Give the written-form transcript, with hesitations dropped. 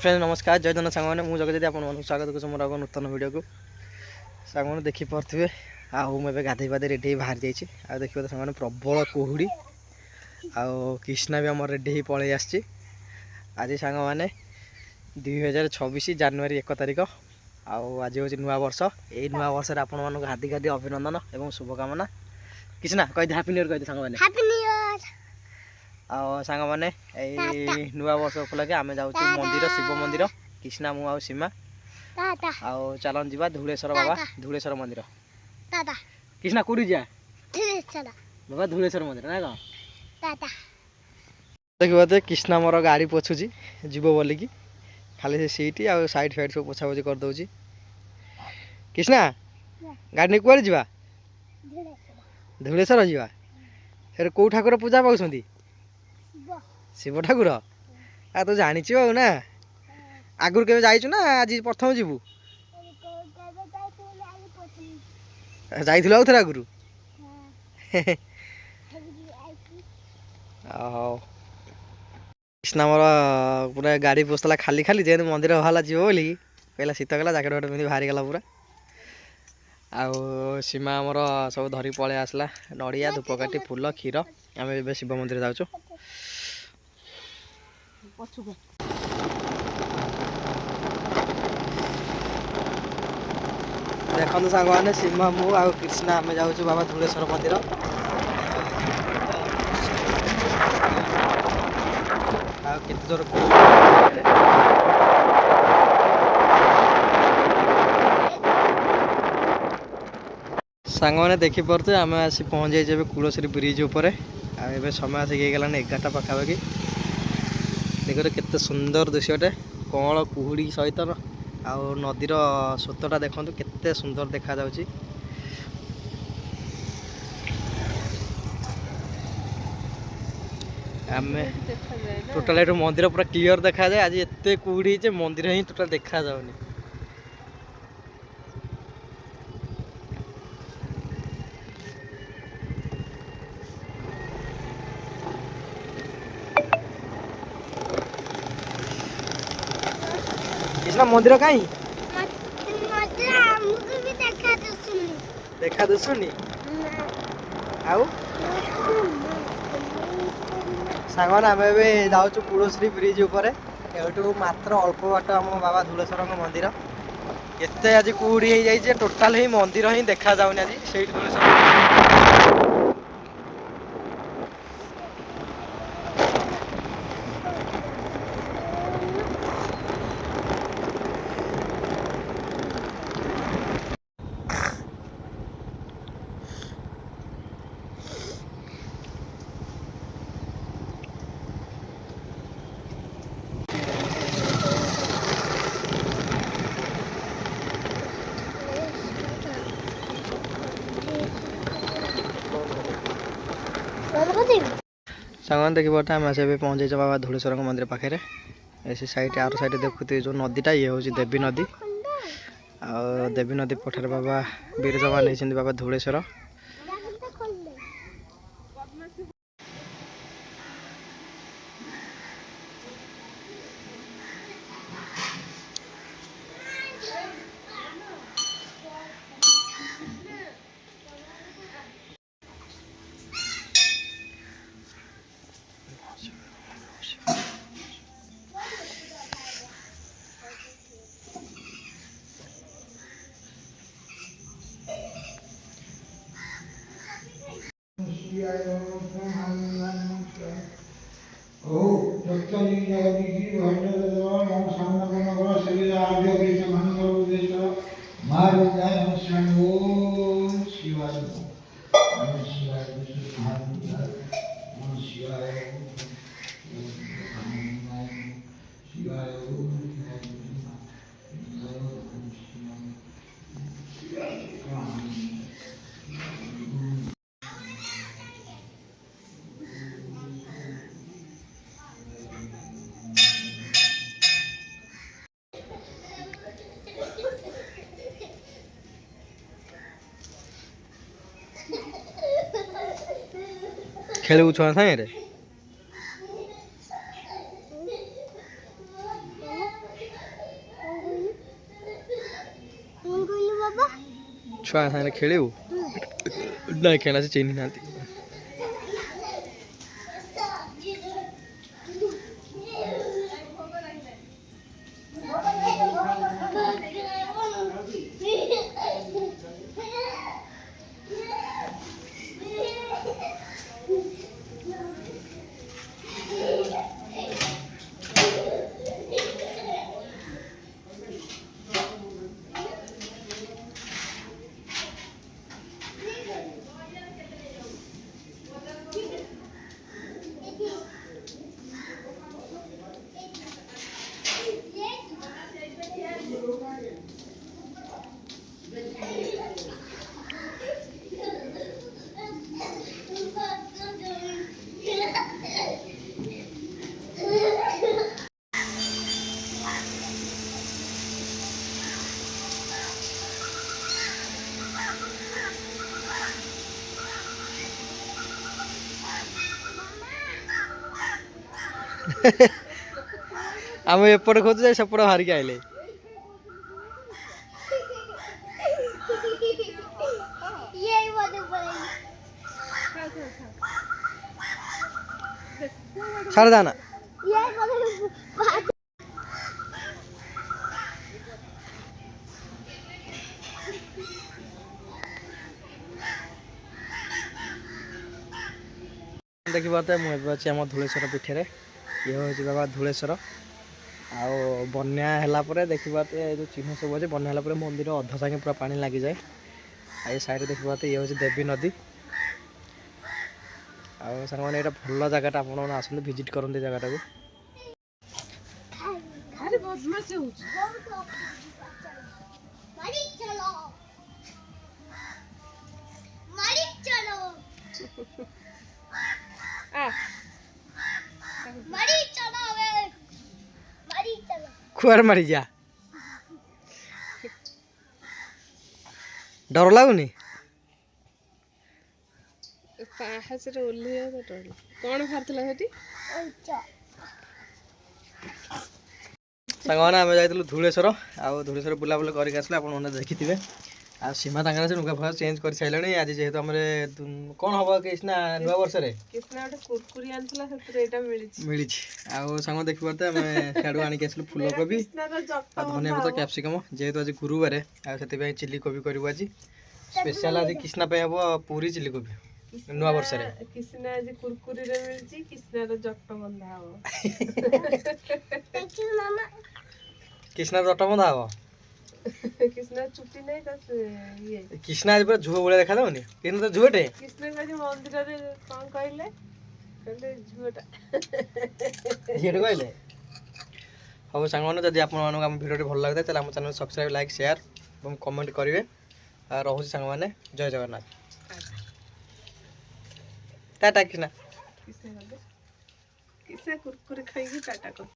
friends नमस्कार जय जन सांग मुझे जगह आप स्वागत कर मोर आग नूतन वीडियो को सांग देखिपे आए गाधे पाधे रेडी बाहर जाइए आ देखिए सांग प्रबल कुहुड़ी कृष्णा भी आम रेडी पलि आसी आज सांग मैंने 2026 जानुरी 1 तारिख आज हूँ नुआ वर्ष यही नुआ वर्ष आपण मानक हार्दिक हार्दिक अभिनंदन एवं शुभकामना कृष्णा कही हापी न्यू इयर कही सांग सांग मैंने यही नुआ वर्ष उपलक्षे आम जाऊँ मंदिर शिव मंदिर कृष्णा मु सीमा चलन जा धूलेश्वर बाबा धूलेश्वर मंदिर कृष्णा कौटी जा बाबा धूलेश्वर मंदिर ना कौन देखिए कृष्णा मोर गाड़ी पोछुची जीव बोलिकी खाली से सीट आ साइड फाइड सब पोछापोछि करदे कृष्णा गाड़ी नहीं कुआड़े जा धूलेश्वर जा कौ ठाकुर पूजा पाऊँ शिव ठाकुर आ तो जानी ना आगुर के जाइचु ना आज प्रथम जीवु जाइथिलु आउ थरे आगुरु कृष्णा मोर पूरा गाड़ी पोसला खाली खाली जे मंदिर बाहला जीव बोली कहला शीत गला जैकेट वाकेट पिंधि बाहरी गला पूरा आउ सीमा आमर सब धरी पलि आसला नड़िया धूपकाठी फूल क्षीर आम ए शिव मंदिर जाऊँ देखो सांग मैंने सीमा मु आ कृष्णा आम जाऊँ बाबा धूलेश्वर मंदिर केते जोर सांग मैंने देखिपे आम आसी पहुँच जाइए कूलश्री ब्रिज उपर आ समय आसिक 11टा पाखापाखि देखते केते सुंदर दृश्यटे कौन कुहुड़ी सहित आ नदीर स्रोतटा देखो केते सुंदर देखा जाउची आमे टोटाल मंदिर पूरा क्लियर देखा जाए आज एते कुहुड़ी जे मंदिर ही टोटाल देखा जाउनी कृष्णा मंदिर कहीं देखा दुसुनी आउ सांगने आम जाऊँ कूलश्री ब्रिज उपर एठू मात्र अल्प बाट आम बाबा धूलेश्वर मंदिर केते आज कुहुड़ी हो जाए टोटाल ही मंदिर ही देखा जाऊनी आज से धूलेश्वर सांग देखिए आम से पहुँच जाइए बाबा धूलेश्वर मंदिर पाखे ऐसी साइड आर साइड देखुए जो नदीटा ये हूँ देवी नदी आ देवी नदी पठार बाबा बिरजमा नहीं बाबा धूलेश्वर खेलू छुआ सागे छुआ सागे खेलू ना खेला से चिन्ह ना आम एपट खोजु जाए सेपट हारिक आइले छाड़ जाना देखिए मुझे आम धूलेश्वर पीठे ये हूँ बाबा धूलेश्वर आउ बन्या है देखा जो चिन्ह सब अच्छे बन्या है मंदिर अध सागे पूरा पानी लगी जाए आई साइड देखा ये हूँ देवी नदी आउ सांग मैंने भल जगह आप आसते विजिट करते जगह को खुआर मारी जा डर लगुनि कौन सांग आम जाइलु धूलेश्वर आउ धूलेश्वर बुलाबुली करके आसले आप देखिथे आ सीमा तांकर से नुगा फुगा चेंज कर साइलणी आज जेहेतु हमर कोन हबो कृष्णा नुवा वर्ष रे कृष्णा ओटे कुरकुरी आनथला सतरे एटा मिली आउ सांग देखि परते हम छाडू आनी के आसलु फूलकोबी आ धनिया पत्ता कैप्सिकम जेहेतु आज गुरुवार आ सेते पे चिल्ली कोबी करबो आज स्पेशल आज कृष्णा पे हबो पूरी चिल्ली कोबी नुवा वर्ष रे कृष्णा आज कुरकुरी रे मिलची कृष्णा रो जट्ट बंधा हबो थैंक यू मामा कृष्णा जट्ट बंधा हबो कृष्णा छुट्टी नहीं दस ये कृष्णा आज पूरा झुओ बोले देखा दउनी केन तो झुओटे कृष्णा का मंदिर रे कोन कहले कहले झुओटा येड कहले हम सांग माने जदि आपण मानको हम वीडियो भल लागता तले हम चैनल सब्सक्राइब लाइक शेयर एवं कमेंट करिवे आ रहु सांग माने जय जगन्नाथ टाटा कृष्णा कृष्णा कुरकुरे खाई टाटा को